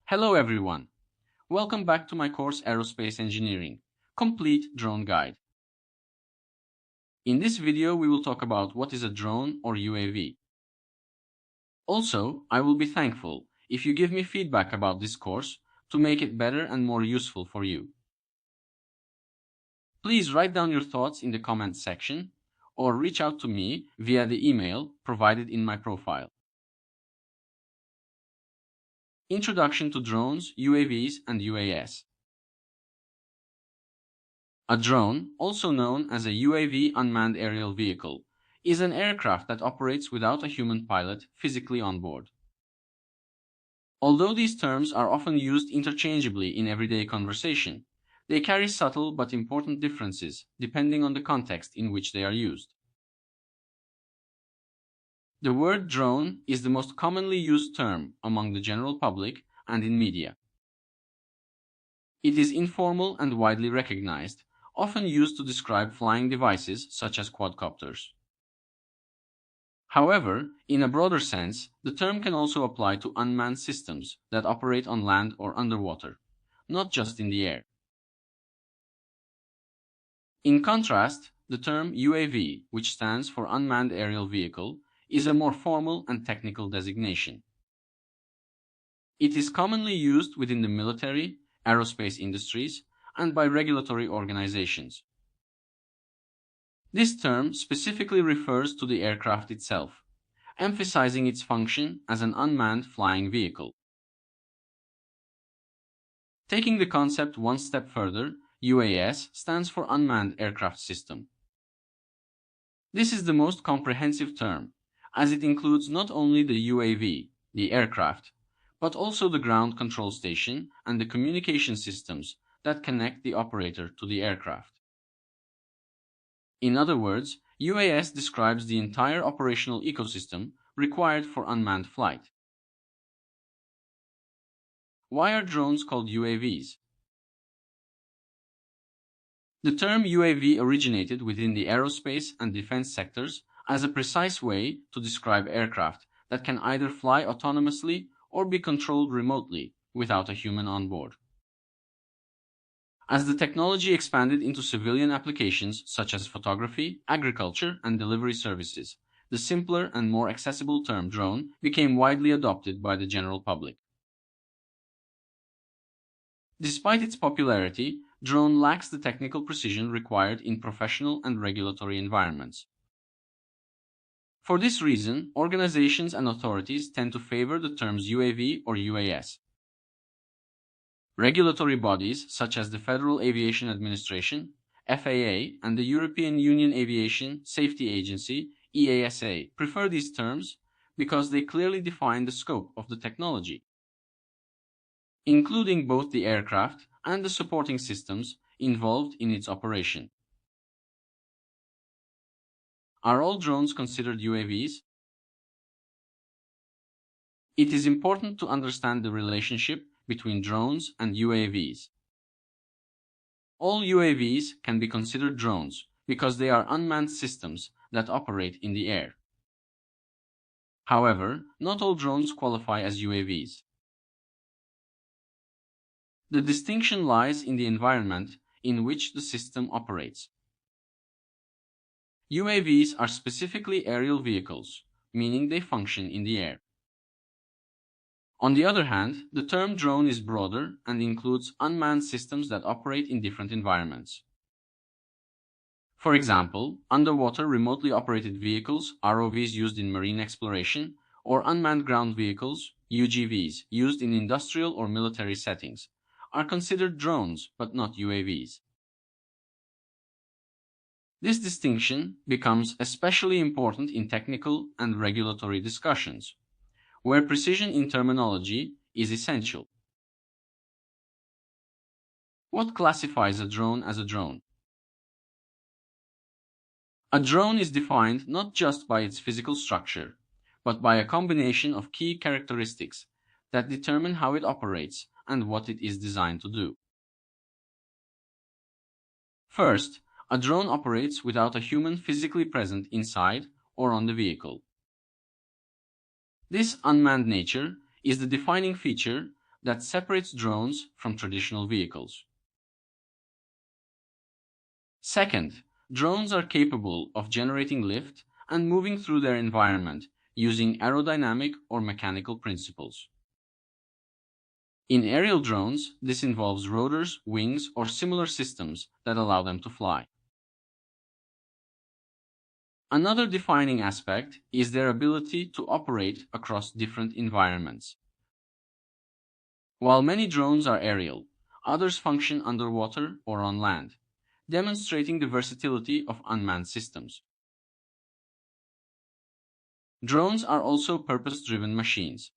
Hello everyone. Welcome back to my course Aerospace Engineering, Complete Drone Guide. In this video we will talk about what is a drone or UAV. Also, I will be thankful if you give me feedback about this course to make it better and more useful for you. Please write down your thoughts in the comments section or reach out to me via the email provided in my profile. Introduction to drones, UAVs, and UAS. A drone, also known as a UAV unmanned aerial vehicle, is an aircraft that operates without a human pilot physically on board. Although these terms are often used interchangeably in everyday conversation, they carry subtle but important differences depending on the context in which they are used. The word drone is the most commonly used term among the general public and in media. It is informal and widely recognized, often used to describe flying devices such as quadcopters. However, in a broader sense, the term can also apply to unmanned systems that operate on land or underwater, not just in the air. In contrast, the term UAV, which stands for Unmanned Aerial Vehicle, is a more formal and technical designation. It is commonly used within the military, aerospace industries, and by regulatory organizations. This term specifically refers to the aircraft itself, emphasizing its function as an unmanned flying vehicle. Taking the concept one step further, UAS stands for Unmanned Aircraft System. This is the most comprehensive term, as it includes not only the UAV, the aircraft, but also the ground control station and the communication systems that connect the operator to the aircraft. In other words, UAS describes the entire operational ecosystem required for unmanned flight. Why are drones called UAVs? The term UAV originated within the aerospace and defense sectors as a precise way to describe aircraft that can either fly autonomously or be controlled remotely without a human on board. As the technology expanded into civilian applications such as photography, agriculture, and delivery services, the simpler and more accessible term drone became widely adopted by the general public. Despite its popularity, drone lacks the technical precision required in professional and regulatory environments. For this reason, organizations and authorities tend to favor the terms UAV or UAS. Regulatory bodies such as the Federal Aviation Administration, FAA, and the European Union Aviation Safety Agency, EASA, prefer these terms because they clearly define the scope of the technology, including both the aircraft and the supporting systems involved in its operation. Are all drones considered UAVs? It is important to understand the relationship between drones and UAVs. All UAVs can be considered drones because they are unmanned systems that operate in the air. However, not all drones qualify as UAVs. The distinction lies in the environment in which the system operates. UAVs are specifically aerial vehicles, meaning they function in the air. On the other hand, the term drone is broader and includes unmanned systems that operate in different environments. For example, underwater remotely operated vehicles, ROVs used in marine exploration, or unmanned ground vehicles, UGVs, used in industrial or military settings, are considered drones but not UAVs. This distinction becomes especially important in technical and regulatory discussions, where precision in terminology is essential. What classifies a drone as a drone? A drone is defined not just by its physical structure, but by a combination of key characteristics that determine how it operates and what it is designed to do. First, a drone operates without a human physically present inside or on the vehicle. This unmanned nature is the defining feature that separates drones from traditional vehicles. Second, drones are capable of generating lift and moving through their environment using aerodynamic or mechanical principles. In aerial drones, this involves rotors, wings, or similar systems that allow them to fly. Another defining aspect is their ability to operate across different environments. While many drones are aerial, others function underwater or on land, demonstrating the versatility of unmanned systems. Drones are also purpose-driven machines.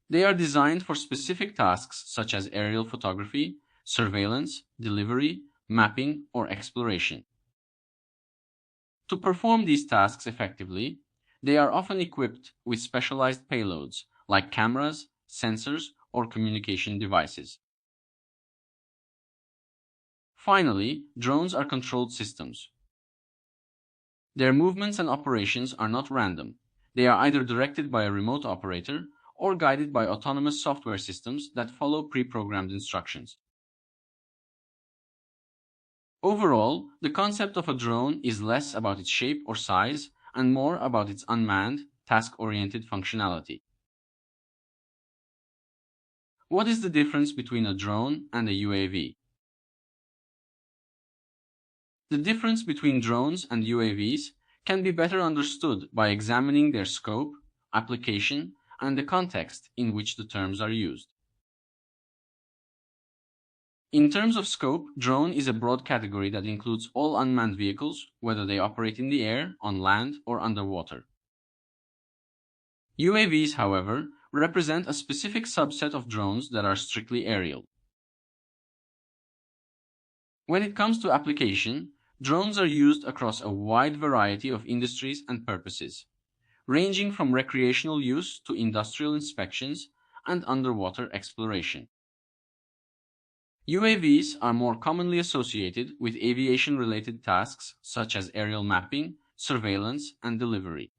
They are designed for specific tasks such as aerial photography, surveillance, delivery, mapping, or exploration. To perform these tasks effectively, they are often equipped with specialized payloads like cameras, sensors, or communication devices. Finally, drones are controlled systems. Their movements and operations are not random. They are either directed by a remote operator or guided by autonomous software systems that follow pre-programmed instructions. Overall, the concept of a drone is less about its shape or size and more about its unmanned, task-oriented functionality. What is the difference between a drone and a UAV? The difference between drones and UAVs can be better understood by examining their scope, application, and the context in which the terms are used. In terms of scope, drone is a broad category that includes all unmanned vehicles, whether they operate in the air, on land, or underwater. UAVs, however, represent a specific subset of drones that are strictly aerial. When it comes to application, drones are used across a wide variety of industries and purposes, ranging from recreational use to industrial inspections and underwater exploration. UAVs are more commonly associated with aviation-related tasks such as aerial mapping, surveillance, and delivery.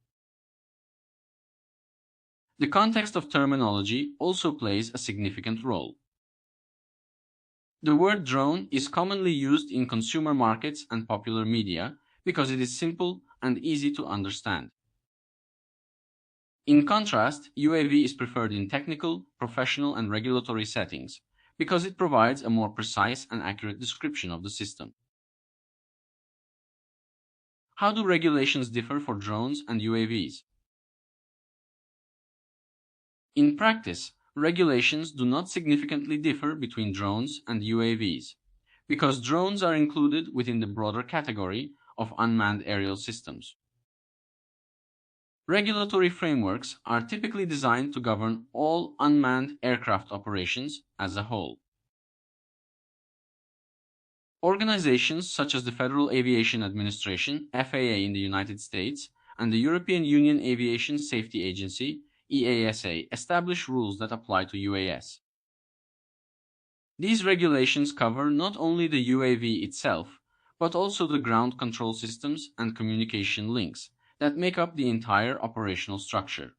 The context of terminology also plays a significant role. The word drone is commonly used in consumer markets and popular media because it is simple and easy to understand. In contrast, UAV is preferred in technical, professional, and regulatory settings because it provides a more precise and accurate description of the system. How do regulations differ for drones and UAVs? In practice, regulations do not significantly differ between drones and UAVs because drones are included within the broader category of unmanned aerial systems. Regulatory frameworks are typically designed to govern all unmanned aircraft operations as a whole. Organizations such as the Federal Aviation Administration, FAA in the United States, and the European Union Aviation Safety Agency, EASA, establish rules that apply to UAS. These regulations cover not only the UAV itself, but also the ground control systems and communication links that make up the entire operational structure.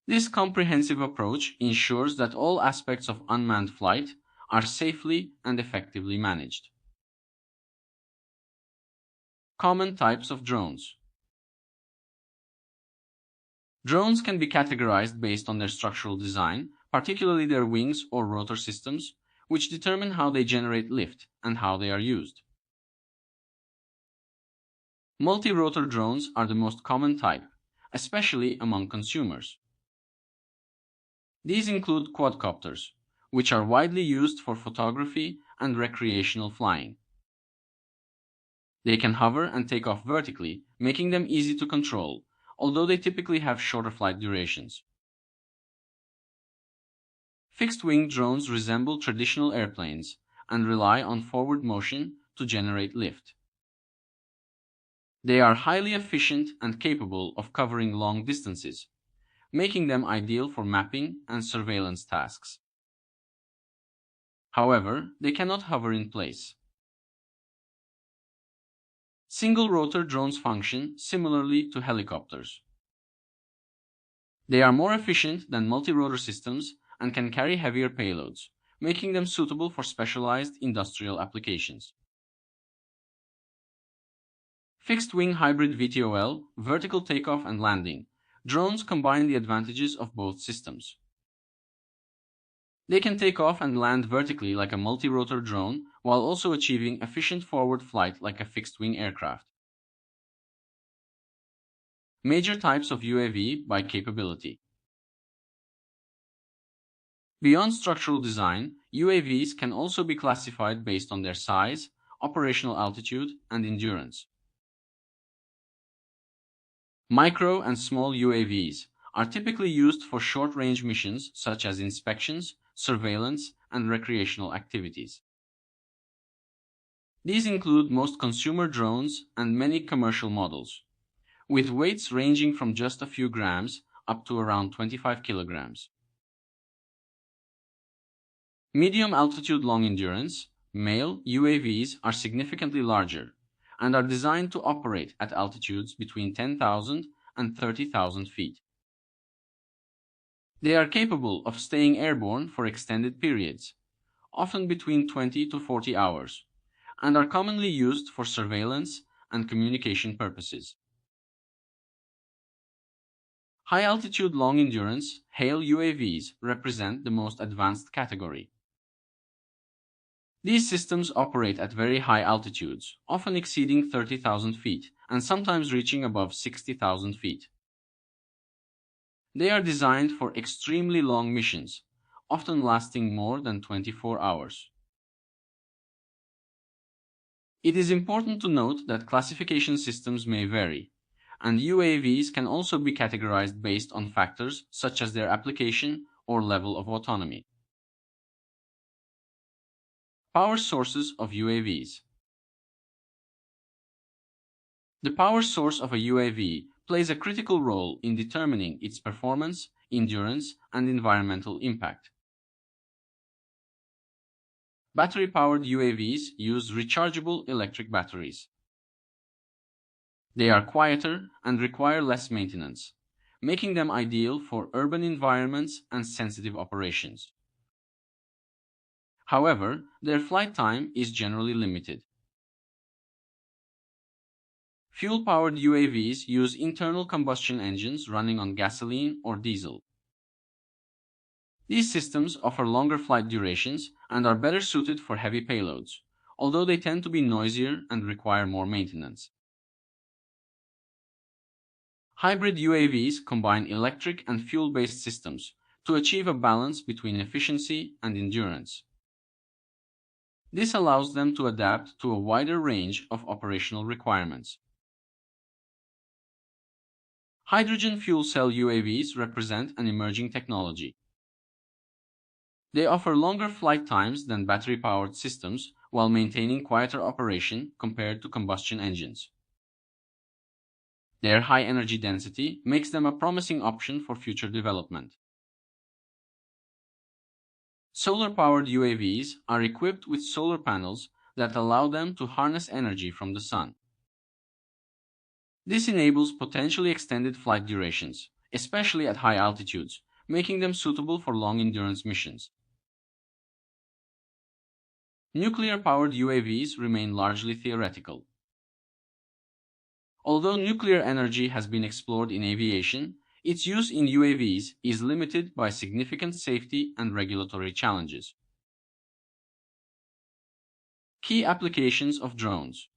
This comprehensive approach ensures that all aspects of unmanned flight are safely and effectively managed. Common types of drones. Drones can be categorized based on their structural design, particularly their wings or rotor systems, which determine how they generate lift and how they are used. Multi-rotor drones are the most common type, especially among consumers. These include quadcopters, which are widely used for photography and recreational flying. They can hover and take off vertically, making them easy to control, although they typically have shorter flight durations. Fixed-wing drones resemble traditional airplanes and rely on forward motion to generate lift. They are highly efficient and capable of covering long distances, making them ideal for mapping and surveillance tasks. However, they cannot hover in place. Single-rotor drones function similarly to helicopters. They are more efficient than multi-rotor systems and can carry heavier payloads, making them suitable for specialized industrial applications. Fixed-wing hybrid VTOL, vertical takeoff and landing. Drones combine the advantages of both systems. They can take off and land vertically like a multi-rotor drone, while also achieving efficient forward flight like a fixed-wing aircraft. Major types of UAV by capability. Beyond structural design, UAVs can also be classified based on their size, operational altitude, and endurance. Micro and small UAVs are typically used for short-range missions such as inspections, surveillance, and recreational activities. These include most consumer drones and many commercial models, with weights ranging from just a few grams up to around 25 kilograms. Medium altitude long endurance, MALE UAVs are significantly larger and are designed to operate at altitudes between 10,000 and 30,000 feet. They are capable of staying airborne for extended periods, often between 20 to 40 hours, and are commonly used for surveillance and communication purposes. High-altitude long-endurance HALE UAVs represent the most advanced category. These systems operate at very high altitudes, often exceeding 30,000 feet and sometimes reaching above 60,000 feet. They are designed for extremely long missions, often lasting more than 24 hours. It is important to note that classification systems may vary, and UAVs can also be categorized based on factors such as their application or level of autonomy. Power sources of UAVs. The power source of a UAV plays a critical role in determining its performance, endurance, and environmental impact. Battery-powered UAVs use rechargeable electric batteries. They are quieter and require less maintenance, making them ideal for urban environments and sensitive operations. However, their flight time is generally limited. Fuel-powered UAVs use internal combustion engines running on gasoline or diesel. These systems offer longer flight durations and are better suited for heavy payloads, although they tend to be noisier and require more maintenance. Hybrid UAVs combine electric and fuel-based systems to achieve a balance between efficiency and endurance. This allows them to adapt to a wider range of operational requirements. Hydrogen fuel cell UAVs represent an emerging technology. They offer longer flight times than battery-powered systems while maintaining quieter operation compared to combustion engines. Their high energy density makes them a promising option for future development. Solar-powered UAVs are equipped with solar panels that allow them to harness energy from the sun. This enables potentially extended flight durations, especially at high altitudes, making them suitable for long-endurance missions. Nuclear-powered UAVs remain largely theoretical. Although nuclear energy has been explored in aviation, its use in UAVs is limited by significant safety and regulatory challenges. Key applications of drones.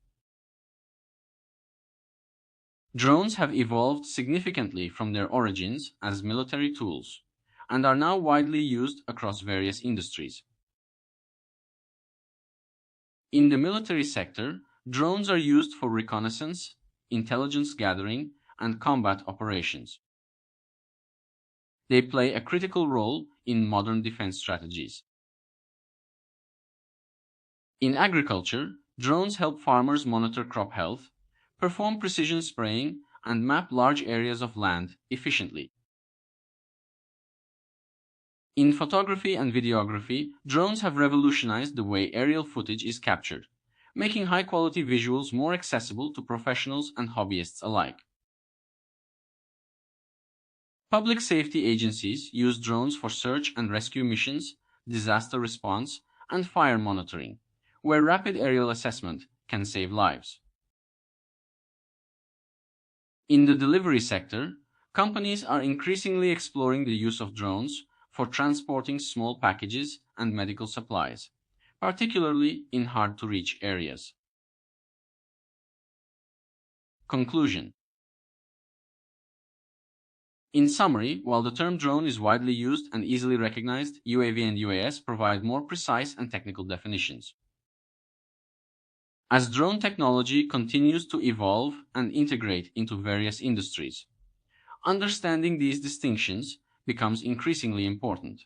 Drones have evolved significantly from their origins as military tools and are now widely used across various industries. In the military sector, drones are used for reconnaissance, intelligence gathering, and combat operations. They play a critical role in modern defense strategies. In agriculture, drones help farmers monitor crop health, perform precision spraying, and map large areas of land efficiently. In photography and videography, drones have revolutionized the way aerial footage is captured, making high-quality visuals more accessible to professionals and hobbyists alike. Public safety agencies use drones for search and rescue missions, disaster response, and fire monitoring, where rapid aerial assessment can save lives. In the delivery sector, companies are increasingly exploring the use of drones for transporting small packages and medical supplies, particularly in hard-to-reach areas. Conclusion. In summary, while the term drone is widely used and easily recognized, UAV and UAS provide more precise and technical definitions. As drone technology continues to evolve and integrate into various industries, understanding these distinctions becomes increasingly important.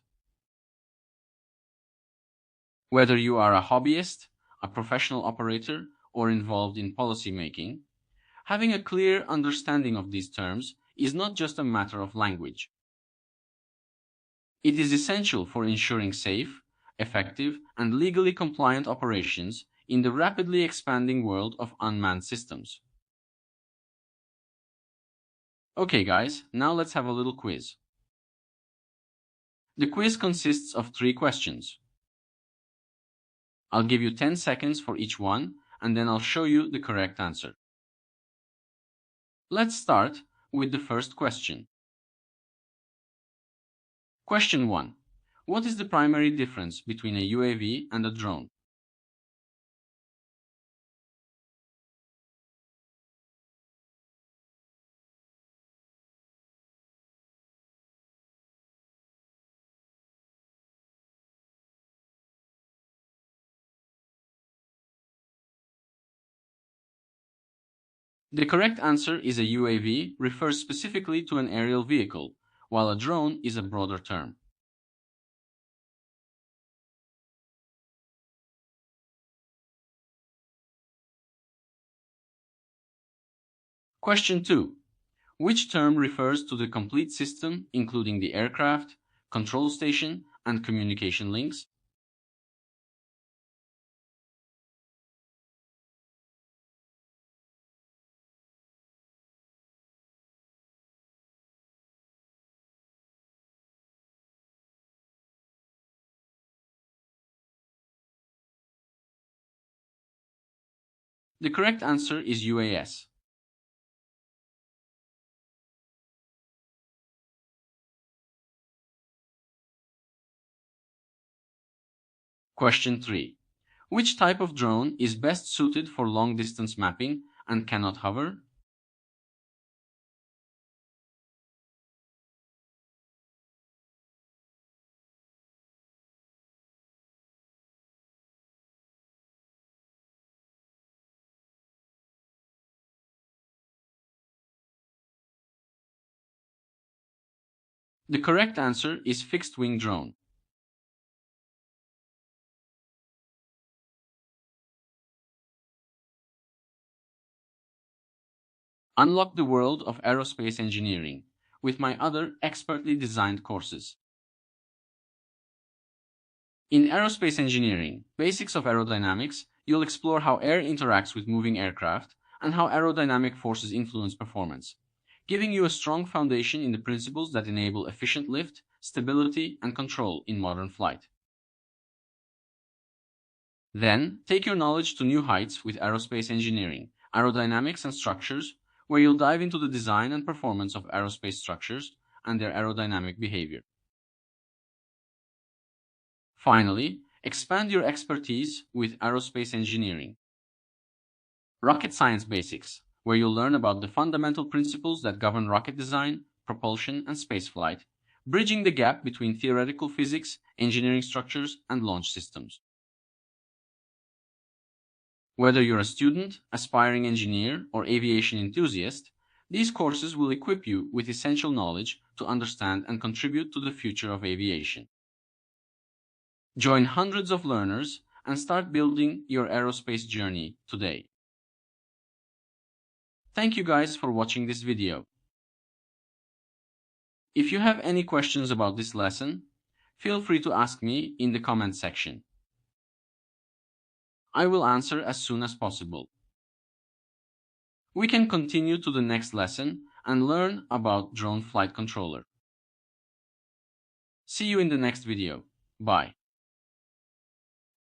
Whether you are a hobbyist, a professional operator, or involved in policy making, having a clear understanding of these terms is not just a matter of language. It is essential for ensuring safe, effective, and legally compliant operations in the rapidly expanding world of unmanned systems. Okay guys, now let's have a little quiz. The quiz consists of 3 questions. I'll give you 10 seconds for each one, and then I'll show you the correct answer. Let's start with the first question. Question 1. What is the primary difference between a UAV and a drone? The correct answer is a UAV refers specifically to an aerial vehicle, while a drone is a broader term. Question 2. Which term refers to the complete system including the aircraft, control station, and communication links? The correct answer is UAS. Question 3. Which type of drone is best suited for long-distance mapping and cannot hover? The correct answer is fixed-wing drone. Unlock the world of aerospace engineering with my other expertly designed courses. In aerospace engineering, Basics of Aerodynamics, you'll explore how air interacts with moving aircraft and how aerodynamic forces influence performance, giving you a strong foundation in the principles that enable efficient lift, stability, and control in modern flight. Then, take your knowledge to new heights with aerospace engineering, aerodynamics and structures, where you'll dive into the design and performance of aerospace structures and their aerodynamic behavior. Finally, expand your expertise with aerospace engineering. Rocket Science Basics, where you'll learn about the fundamental principles that govern rocket design, propulsion, and spaceflight, bridging the gap between theoretical physics, engineering structures, and launch systems. Whether you're a student, aspiring engineer, or aviation enthusiast, these courses will equip you with essential knowledge to understand and contribute to the future of aviation. Join hundreds of learners and start building your aerospace journey today. Thank you guys for watching this video. If you have any questions about this lesson, feel free to ask me in the comment section. I will answer as soon as possible. We can continue to the next lesson and learn about drone flight controller. See you in the next video. Bye.